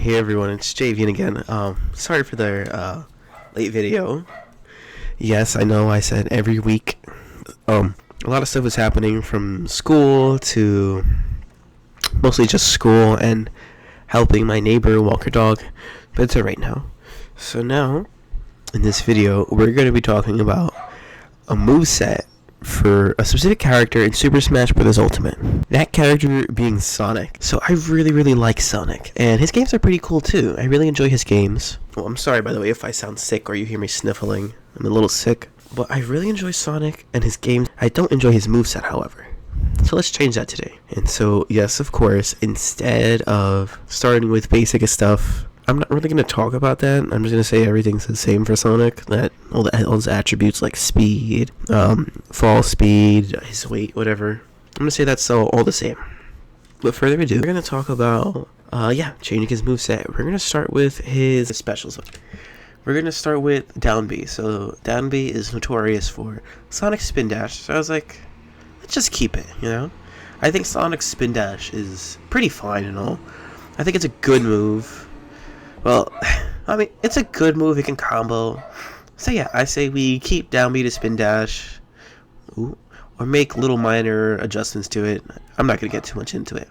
Hey everyone, it's Javian again. Sorry for the late video. Yes, I know I said every week. A lot of stuff was happening from school to mostly just school and helping my neighbor walk her dog, but it's alright now. So now, in this video, we're going to be talking about a moveset for a specific character in Super Smash Bros. Ultimate. That character being Sonic. So I really like Sonic. And his games are pretty cool too. I really enjoy his games. Well, I'm sorry by the way if I sound sick or you hear me sniffling. I'm a little sick. But I really enjoy Sonic and his games. I don't enjoy his moveset, however. So let's change that today. And so, yes, of course, instead of starting with basic stuff, I'm not really going to talk about that. I'm just going to say everything's the same for Sonic. That all his attributes like speed, fall speed, his weight, whatever. I'm going to say that's all the same. Without further ado, we're going to talk about, changing his moveset. We're going to start with his specials. We're going to start with down B. So down B is notorious for Sonic Spin Dash. So I was like, let's just keep it, you know? I think Sonic Spin Dash is pretty fine and all. I think it's a good move. Well, I mean, it's a good move. It can combo. So yeah, I say we keep down B to Spin Dash. Ooh, or make little minor adjustments to it. I'm not going to get too much into it.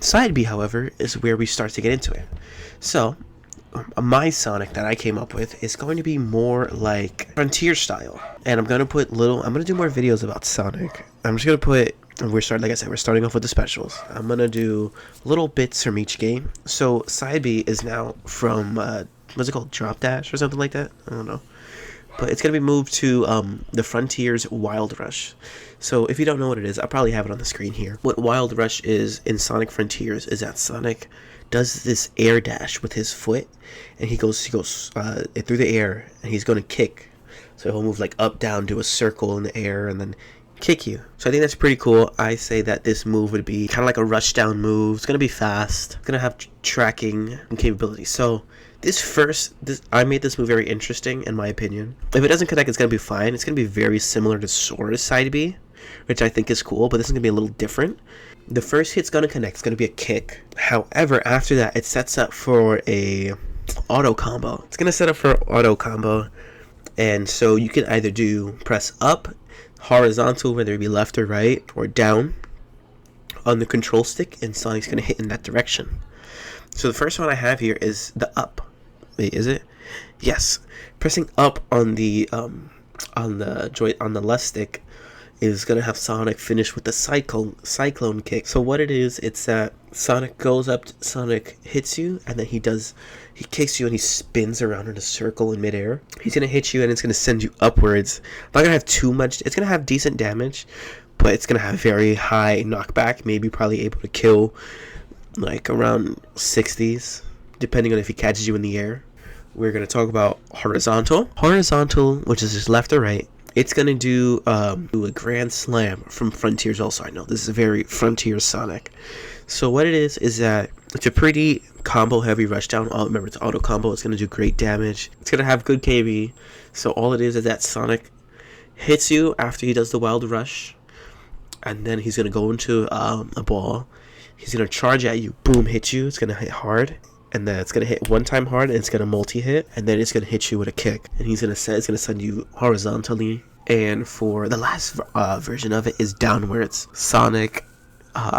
Side B, however, is where we start to get into it. So, my Sonic that I came up with is going to be more like Frontier style. And I'm going to do more videos about Sonic. I'm just going to put... we're starting off with the specials. I'm going to do little bits from each game. So, Side B is now from, what's it called? Drop Dash or something like that? I don't know. But it's going to be moved to the Frontier's Wild Rush. So, if you don't know what it is, I'll probably have it on the screen here. What Wild Rush is in Sonic Frontiers is that Sonic does this air dash with his foot. And he goes through the air, and he's going to kick. So, he'll move like up, down, do a circle in the air, and then kick you. So I think that's pretty cool. I say that this move would be kind of like a rush down move. It's going to be fast. It's going to have tracking and capability. So I made this move very interesting in my opinion. If it doesn't connect, it's going to be fine. It's going to be very similar to Sora's Side B, which I think is cool, but this is going to be a little different. The first hit's going to connect. It's going to be a kick. However, after that, it sets up for a auto combo. It's going to set up for auto combo. And so you can either press up, horizontal, whether it be left or right, or down on the control stick, and Sonic's going to hit in that direction. So the first one I have here is the up. Wait, is it? Yes. Pressing up on the left stick is going to have Sonic finish with the cyclone kick. So what it is, it's that Sonic goes up, Sonic hits you, and then he kicks you and he spins around in a circle in midair. He's going to hit you and it's going to send you upwards. Not going to have too much. It's going to have decent damage, but it's going to have very high knockback. Maybe probably able to kill like around 60s, depending on if he catches you in the air. We're going to talk about horizontal. Horizontal, which is just left or right. It's going to do a Grand Slam from Frontiers also. I know this is a very Frontier Sonic. So what it is that it's a pretty combo-heavy rushdown. Remember, it's auto combo. It's going to do great damage. It's going to have good KB. So all it is that Sonic hits you after he does the Wild Rush. And then he's going to go into a ball. He's going to charge at you. Boom, hit you. It's going to hit hard. And then it's going to hit one time hard, and it's going to multi-hit, and then it's going to hit you with a kick. And it's going to send you horizontally. And for the last version of it is downwards. Sonic,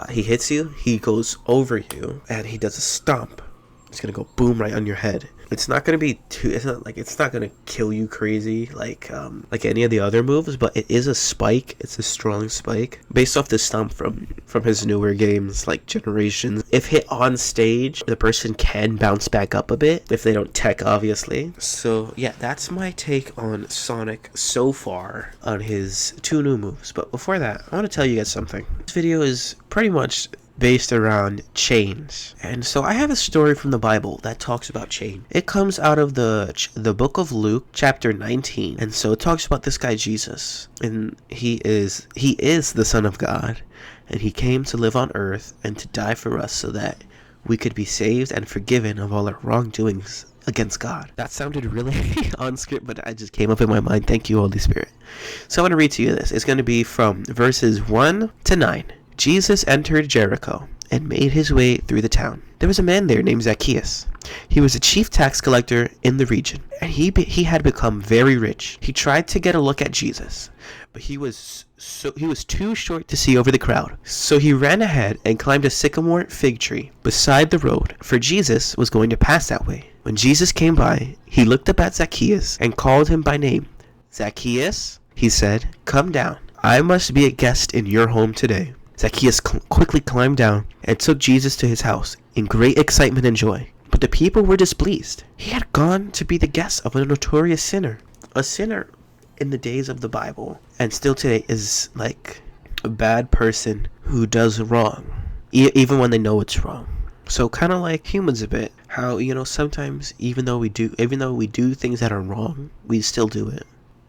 he hits you, he goes over you, and he does a stomp. It's going to go boom right on your head. It's not going to be it's not going to kill you crazy like any of the other moves, but it is a spike. It's a strong spike based off the stomp from his newer games like Generations. If hit on stage, the person can bounce back up a bit if they don't tech, obviously. So yeah, that's my take on Sonic so far on his two new moves. But before that, I want to tell you guys something. This video is pretty much based around chains, and so I have a story from the Bible that talks about chain. It comes out of the book of Luke, chapter 19, and so it talks about this guy Jesus, and he is the Son of God, and he came to live on earth and to die for us so that we could be saved and forgiven of all our wrongdoings against God. That sounded really on script, but I just came up in my mind. Thank you, Holy Spirit. So I'm going to read to you this. It's going to be from verses 1 to 9. Jesus entered Jericho and made his way through the town. There was a man there named Zacchaeus. He was a chief tax collector in the region, and he had become very rich. He tried to get a look at Jesus, but he was too short to see over the crowd. So he ran ahead and climbed a sycamore fig tree beside the road, for Jesus was going to pass that way. When Jesus came by, he looked up at Zacchaeus and called him by name. "Zacchaeus," he said, "come down. I must be a guest in your home today." Zacchaeus quickly climbed down and took Jesus to his house in great excitement and joy. But the people were displeased. He had gone to be the guest of a notorious sinner. A sinner in the days of the Bible and still today is like a bad person who does wrong, even when they know it's wrong. So kind of like humans a bit. How, sometimes even though we do things that are wrong, we still do it.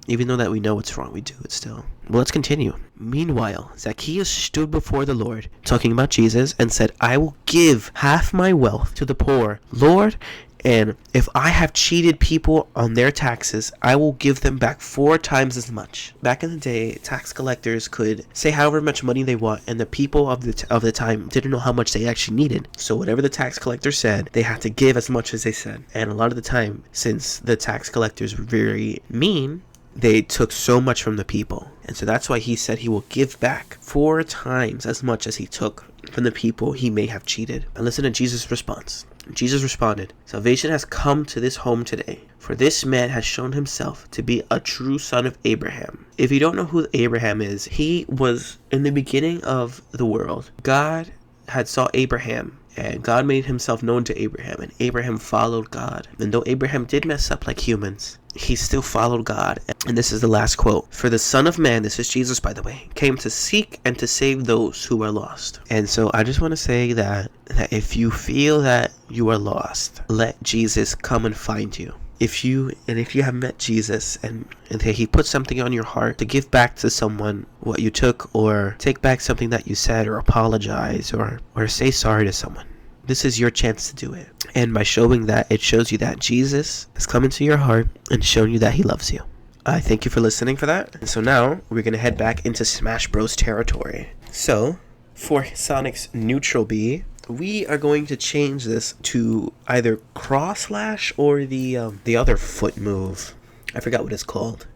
Even though that we know it's wrong, we do it still. Well, let's continue. Meanwhile, Zacchaeus stood before the Lord, talking about Jesus, and said, "I will give half my wealth to the poor, Lord, and if I have cheated people on their taxes, I will give them back 4 times as much." Back in the day, tax collectors could say however much money they want, and the people of the time didn't know how much they actually needed. So whatever the tax collector said, they had to give as much as they said. And a lot of the time, since the tax collectors were very mean, they took so much from the people. And so that's why he said he will give back 4 times as much as he took from the people he may have cheated. And listen to Jesus' response. Jesus responded, "Salvation has come to this home today, for this man has shown himself to be a true son of Abraham." If you don't know who Abraham is, he was in the beginning of the world. God had saw Abraham, and God made himself known to Abraham, and Abraham followed God. And though Abraham did mess up like humans, he still followed God. And this is the last quote. "For the Son of Man," this is Jesus by the way, "came to seek and to save those who are lost." And so I just want to say that if you feel that you are lost, let Jesus come and find you. If you have met Jesus and he put something on your heart to give back to someone what you took, or take back something that you said, or apologize, or say sorry to someone, this is your chance to do it. And by showing that, it shows you that Jesus has come into your heart and shown you that he loves you. I thank you for listening for that. And so now we're going to head back into Smash Bros territory. So for Sonic's neutral B, we are going to change this to either cross slash or the other foot move. I forgot what it's called.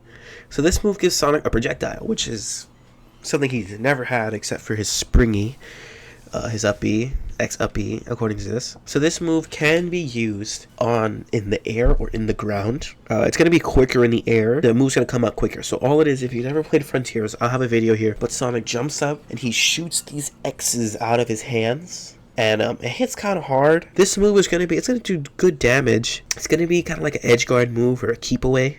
So this move gives Sonic a projectile, which is something he's never had except for his springy, his up B, X up B, according to this. So this move can be used in the air or in the ground. It's going to be quicker in the air. The move's going to come out quicker. So all it is, if you've never played Frontiers, I'll have a video here. But Sonic jumps up and he shoots these X's out of his hands. And it hits kind of hard. This move is going to do good damage. It's going to be kind of like an edge guard move or a keep away,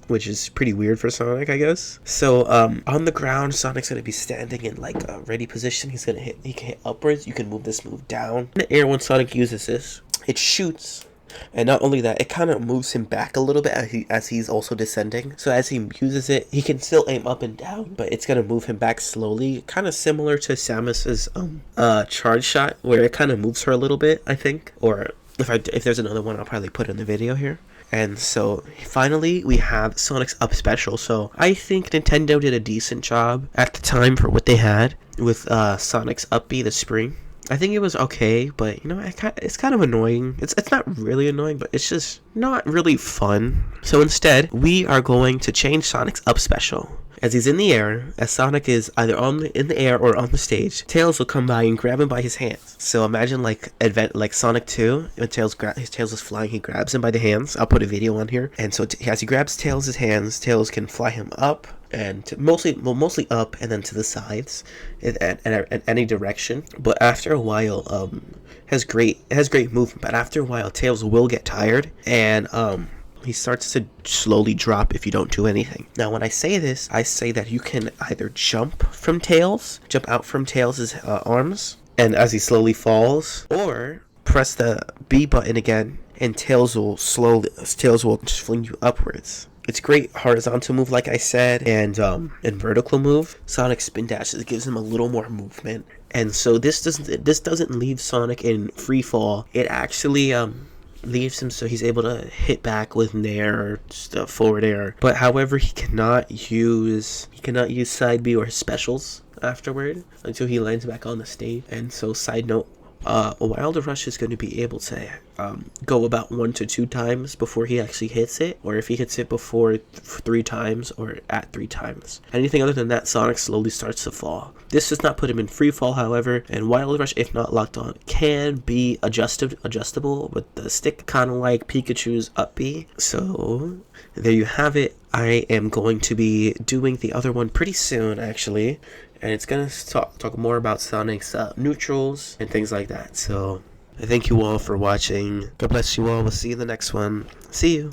which is pretty weird for Sonic, I guess. So on the ground, Sonic's going to be standing in like a ready position. He can hit upwards. You can move this move down. In the air, when Sonic uses this, it shoots. And not only that, it kind of moves him back a little bit as he's also descending. So as he uses it, he can still aim up and down, but it's going to move him back slowly. Kind of similar to Samus's charge shot, where it kind of moves her a little bit, I think. Or if there's another one, I'll probably put it in the video here. And so finally we have Sonic's up special. So I think Nintendo did a decent job at the time for what they had with Sonic's up B, the spring. I think it was okay, but it's kind of annoying. It's not really annoying, but it's just not really fun. So instead, we are going to change Sonic's up special. As he's in the air, as Sonic is either in the air or on the stage, Tails will come by and grab him by his hands. So imagine like Sonic 2, when his Tails is flying, he grabs him by the hands. I'll put a video on here. And so as he grabs Tails' hands, Tails can fly him up and mostly up and then to the sides in any direction. But after a while, it has great movement. But after a while, Tails will get tired and he starts to slowly drop if you don't do anything. Now, when I say this, I say that you can either jump out from Tails' arms, and as he slowly falls, or press the B button again, and Tails will just fling you upwards. It's great horizontal move, like I said, and vertical move. Sonic spin dashes, it gives him a little more movement, and so this doesn't leave Sonic in free fall. It actually leaves him so he's able to hit back with nair or just forward air. But however, he cannot use side B or specials afterward until he lands back on the stage. And so, side note, Wild Rush is going to be able to go about 1 to 2 times before he actually hits it, or if he hits it before 3 times or at 3 times. Anything other than that, Sonic slowly starts to fall. This does not put him in free fall, however, and Wild Rush, if not locked on, can be adjustable with the stick, kind of like Pikachu's up B. So there you have it. I am going to be doing the other one pretty soon, actually, and it's going to talk more about Sonic's neutrals and things like that. So I thank you all for watching. God bless you all. We'll see you in the next one. See you.